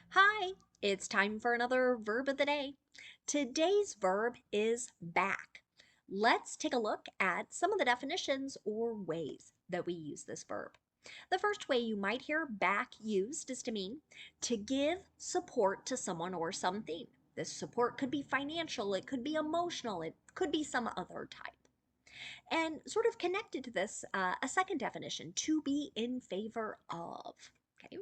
Hi, it's time for another verb of the day. Today's verb is back. Let's take a look at some of the definitions or ways that we use this verb. The first way you might hear back used is to mean to give support to someone or something. This support could be financial, it could be emotional, it could be some other type. And sort of connected to this, a second definition, to be in favor of. Okay,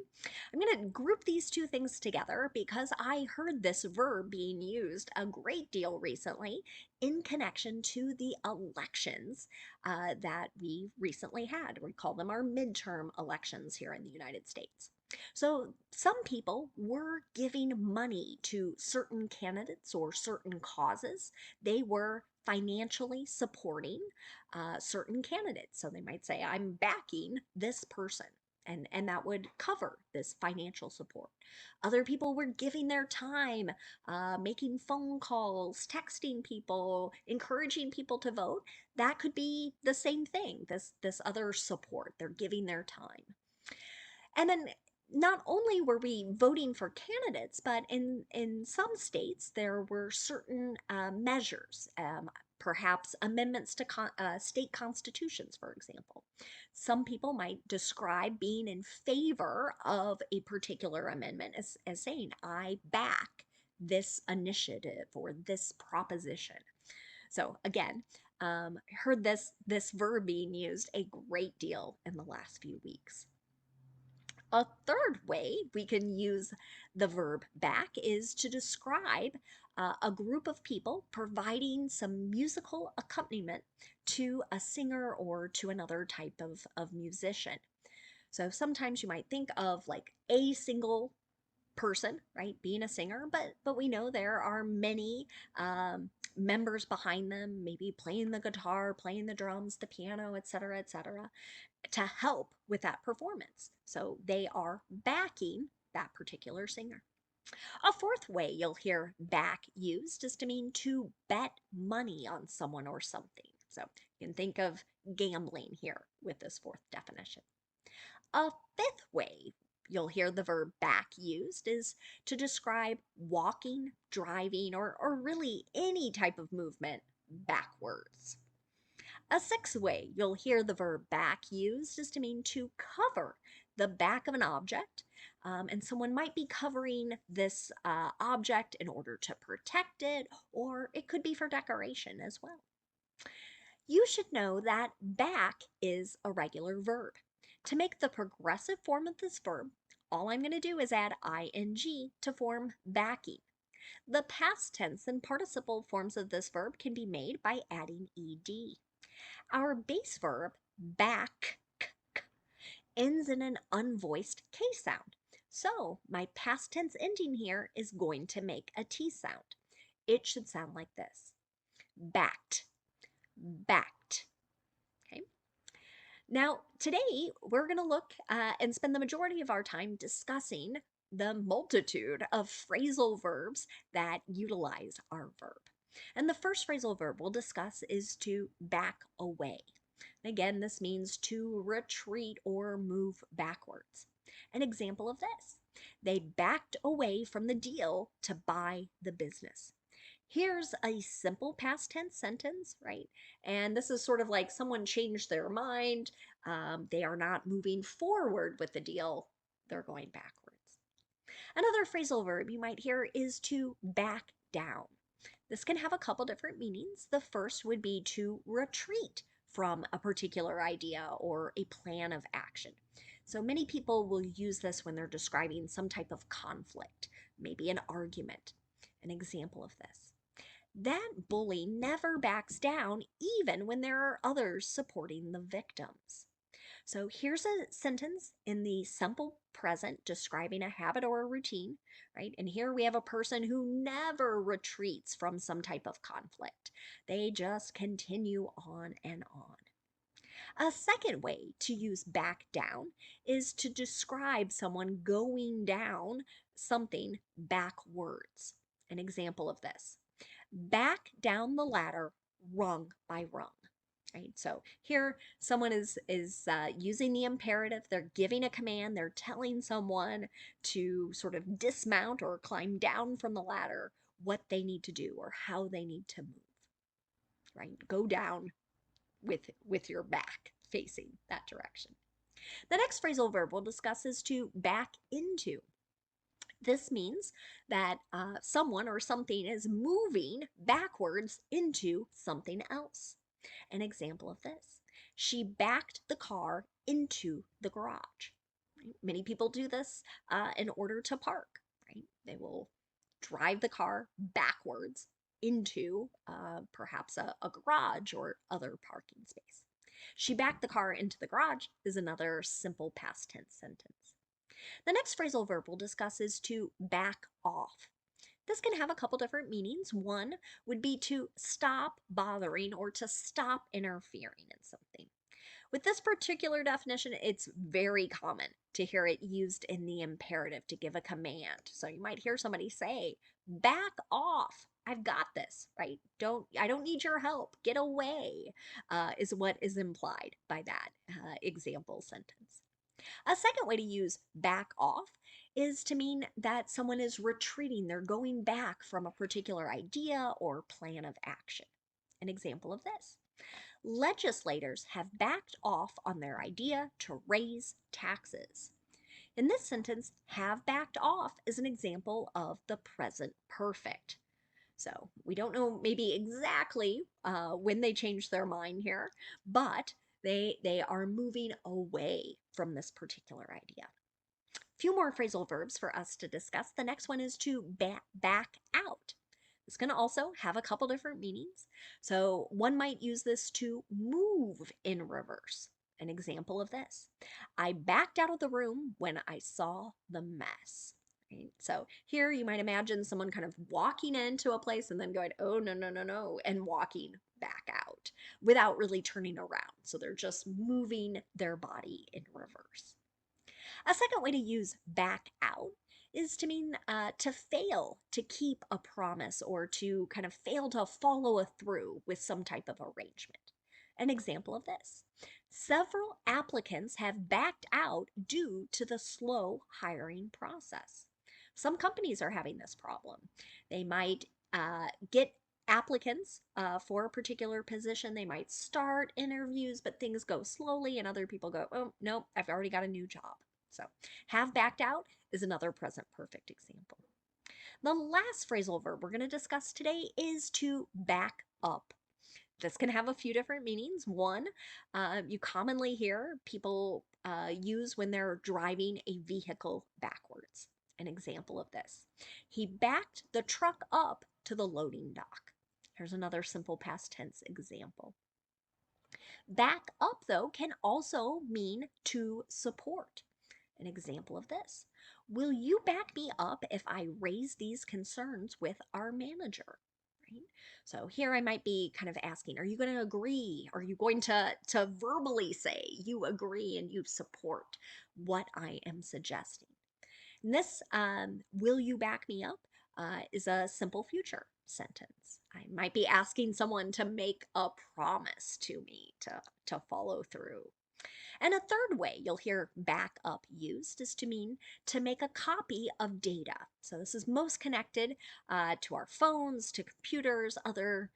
I'm going to group these two things together because I heard this verb being used a great deal recently in connection to the elections that we recently had. We call them our midterm elections here in the United States. So, some people were giving money to certain candidates or certain causes. They were financially supporting certain candidates. So they might say, I'm backing this person. And that would cover this financial support. Other people were giving their time, making phone calls, texting people, encouraging people to vote. That could be the same thing, this other support. They're giving their time. And then not only were we voting for candidates, but in some states there were certain measures, perhaps amendments to state constitutions, for example. Some people might describe being in favor of a particular amendment as saying, I back this initiative or this proposition. So again, heard this verb being used a great deal in the last few weeks. A third way we can use the verb back is to describe a group of people providing some musical accompaniment to a singer or to another type of musician. So sometimes you might think of like a single person, right, being a singer, but we know there are many members behind them, maybe playing the guitar, playing the drums, the piano, etc., to help with that performance. So they are backing that particular singer. A fourth way you'll hear back used is to mean to bet money on someone or something. So you can think of gambling here with this fourth definition. A fifth way you'll hear the verb back used is to describe walking, driving, or really any type of movement backwards. A sixth way you'll hear the verb back used is to mean to cover the back of an object. And someone might be covering this object in order to protect it, or it could be for decoration as well. You should know that back is a regular verb. To make the progressive form of this verb, all I'm going to do is add ing to form backing. The past tense and participle forms of this verb can be made by adding ed. Our base verb, back, ends in an unvoiced K sound. So my past tense ending here is going to make a T sound. It should sound like this: backed, backed. Okay. Now, today we're going to look and spend the majority of our time discussing the multitude of phrasal verbs that utilize our verb. And the first phrasal verb we'll discuss is to back away. Again, this means to retreat or move backwards. An example of this: they backed away from the deal to buy the business. Here's a simple past tense sentence, right? And this is sort of like someone changed their mind. They are not moving forward with the deal, they're going backwards. Another phrasal verb you might hear is to back down. This can have a couple different meanings. The first would be to retreat from a particular idea or a plan of action. So many people will use this when they're describing some type of conflict, maybe an argument. An example of this: that bully never backs down even when there are others supporting the victims. So here's a sentence in the simple present describing a habit or a routine, right? And here we have a person who never retreats from some type of conflict. They just continue on and on. A second way to use back down is to describe someone going down something backwards. An example of this: back down the ladder rung by rung. right? So here someone is using the imperative. They're giving a command. They're telling someone to sort of dismount or climb down from the ladder, what they need to do or how they need to move, right? Go down with your back facing that direction. The next phrasal verb we'll discuss is to back into. This means that someone or something is moving backwards into something else. An example of this: she backed the car into the garage. Right? Many people do this in order to park. Right? They will drive the car backwards into perhaps a garage or other parking space. She backed the car into the garage is another simple past tense sentence. The next phrasal verb we'll discuss is to back off. This can have a couple different meanings. One would be to stop bothering or to stop interfering in something. With this particular definition, it's very common to hear it used in the imperative to give a command. So you might hear somebody say, "Back off. I've got this," right? I don't need your help. Get away, is what is implied by that example sentence. A second way to use back off is to mean that someone is retreating, they're going back from a particular idea or plan of action. An example of this: legislators have backed off on their idea to raise taxes. In this sentence, have backed off is an example of the present perfect. So we don't know maybe exactly when they changed their mind here, but they are moving away from this particular idea. Few more phrasal verbs for us to discuss. The next one is to back out. This can also have a couple different meanings. So one might use this to move in reverse. An example of this: I backed out of the room when I saw the mess. Right? So here you might imagine someone kind of walking into a place and then going, "Oh, no, no, no, no," and walking back out without really turning around. So they're just moving their body in reverse. A second way to use back out is to mean to fail to keep a promise or to kind of fail to follow through with some type of arrangement. An example of this: several applicants have backed out due to the slow hiring process. Some companies are having this problem. They might get applicants for a particular position. They might start interviews, but things go slowly, and other people go, "Oh, no, I've already got a new job." So, have backed out is another present perfect example. The last phrasal verb we're going to discuss today is to back up. This can have a few different meanings. One, you commonly hear people use when they're driving a vehicle backwards. An example of this: he backed the truck up to the loading dock. Here's another simple past tense example. Back up, though, can also mean to support. An example of this: will you back me up if I raise these concerns with our manager? Right? So here I might be kind of asking, are you going to agree? Are you going to verbally say you agree and you support what I am suggesting? And this will you back me up is a simple future sentence. I might be asking someone to make a promise to me to follow through. And a third way you'll hear back up used is to mean to make a copy of data. So this is most connected to our phones, to computers, other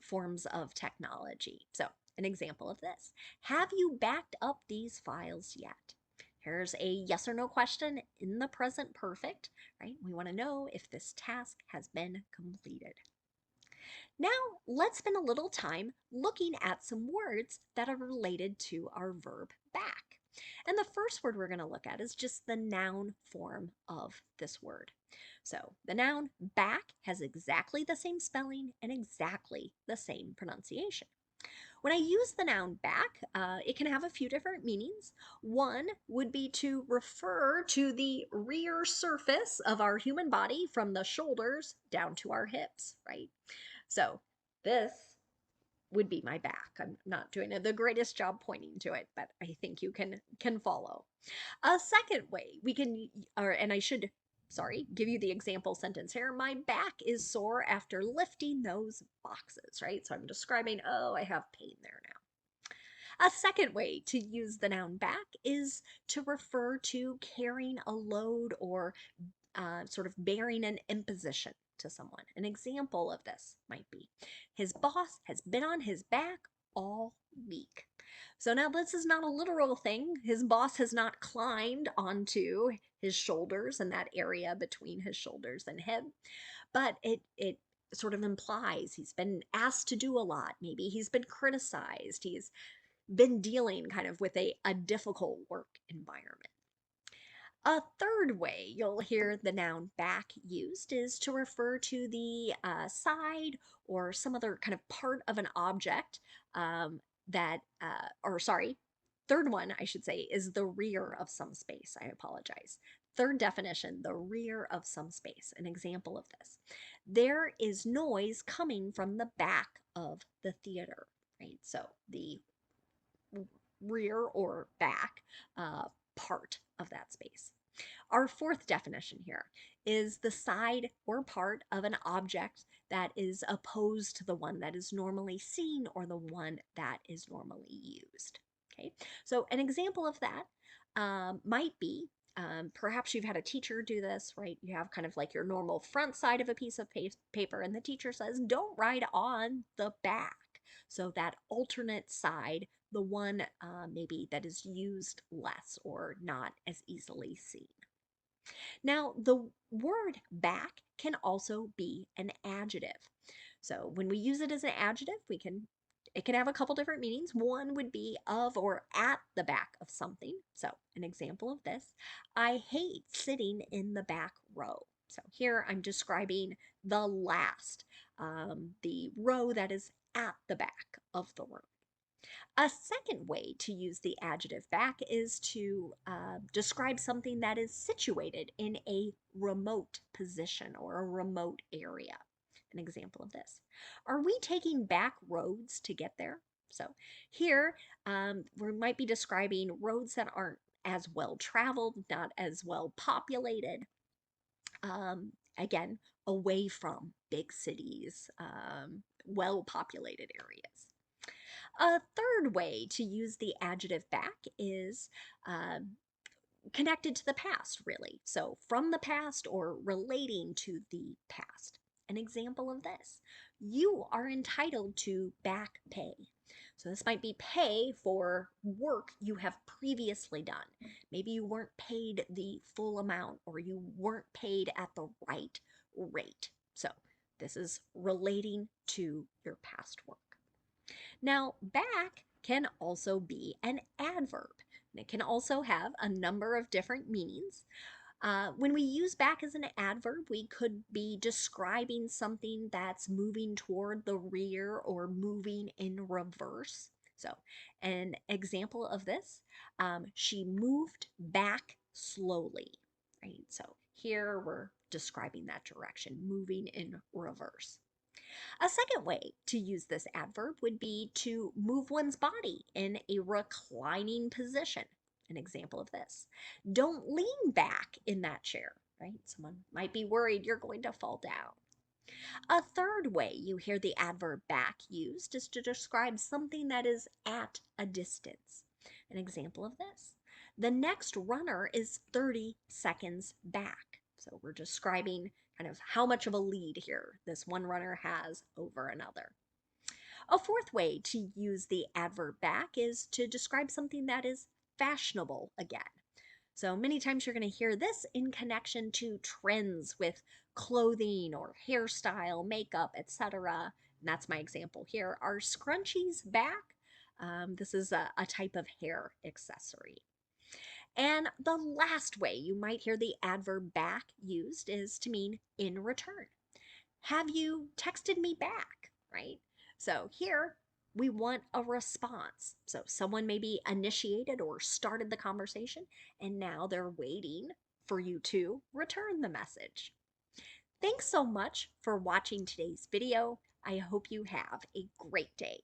forms of technology. So an example of this: have you backed up these files yet? Here's a yes or no question in the present perfect, right? We want to know if this task has been completed. Now, let's spend a little time looking at some words that are related to our verb back. And the first word we're going to look at is just the noun form of this word. So, the noun back has exactly the same spelling and exactly the same pronunciation. When I use the noun back, it can have a few different meanings. One would be to refer to the rear surface of our human body from the shoulders down to our hips, right? So this would be my back. I'm not doing the greatest job pointing to it, but I think you can follow. A second way we can, and I should, sorry, give you the example sentence here. My back is sore after lifting those boxes, right? So I'm describing, oh, I have pain there A second way to use the noun back is to refer to carrying a load or sort of bearing an imposition to someone. An example of this might be his boss has been on his back all week. So now this is not a literal thing. His boss has not climbed onto his shoulders and that area between his shoulders and him, but it sort of implies he's been asked to do a lot. Maybe he's been criticized. He's been dealing kind of with a difficult work environment. A third way you'll hear the noun back used is to refer to the side or some other kind of part of an object or sorry, third one I should say is the rear of some space. I apologize. Third definition, the rear of some space. An example of this. There is noise coming from the back of the theater, right? So the rear or back part of that space. Our fourth definition here is the side or part of an object that is opposed to the one that is normally seen or the one that is normally used. Okay, so an example of that might be perhaps you've had a teacher do this, right? You have kind of like your normal front side of a piece of paper, and the teacher says, don't write on the back. So that alternate side, the one maybe that is used less or not as easily seen. Now, the word back can also be an adjective. So when we use it as an adjective, it can have a couple different meanings. One would be of or at the back of something. So an example of this, I hate sitting in the back row. So here I'm describing the last, the row that is at the back of the room. A second way to use the adjective back is to describe something that is situated in a remote position or a remote area. An example of this. Are we taking back roads to get there? So here we might be describing roads that aren't as well traveled, not as well populated. Again, away from big cities, well populated areas. A third way to use the adjective back is connected to the past, really. So from the past or relating to the past. An example of this, you are entitled to back pay. So this might be pay for work you have previously done. Maybe you weren't paid the full amount or you weren't paid at the right rate. So this is relating to your past work. Now, back can also be an adverb. And it can also have a number of different meanings. When we use back as an adverb, we could be describing something that's moving toward the rear or moving in reverse. So, an example of this, she moved back slowly, right? So, here we're describing that direction, moving in reverse. A second way to use this adverb would be to move one's body in a reclining position. An example of this. Don't lean back in that chair, right? Someone might be worried you're going to fall down. A third way you hear the adverb back used is to describe something that is at a distance. An example of this. The next runner is 30 seconds back. So we're describing kind of how much of a lead here this one runner has over another. A fourth way to use the adverb back is to describe something that is fashionable again. So many times you're going to hear this in connection to trends with clothing or hairstyle, makeup, etc. And that's my example here. Are scrunchies back? This is a type of hair accessory. And the last way you might hear the adverb back used is to mean in return. Have you texted me back, right? So here we want a response. So someone maybe initiated or started the conversation, and now they're waiting for you to return the message. Thanks so much for watching today's video. I hope you have a great day.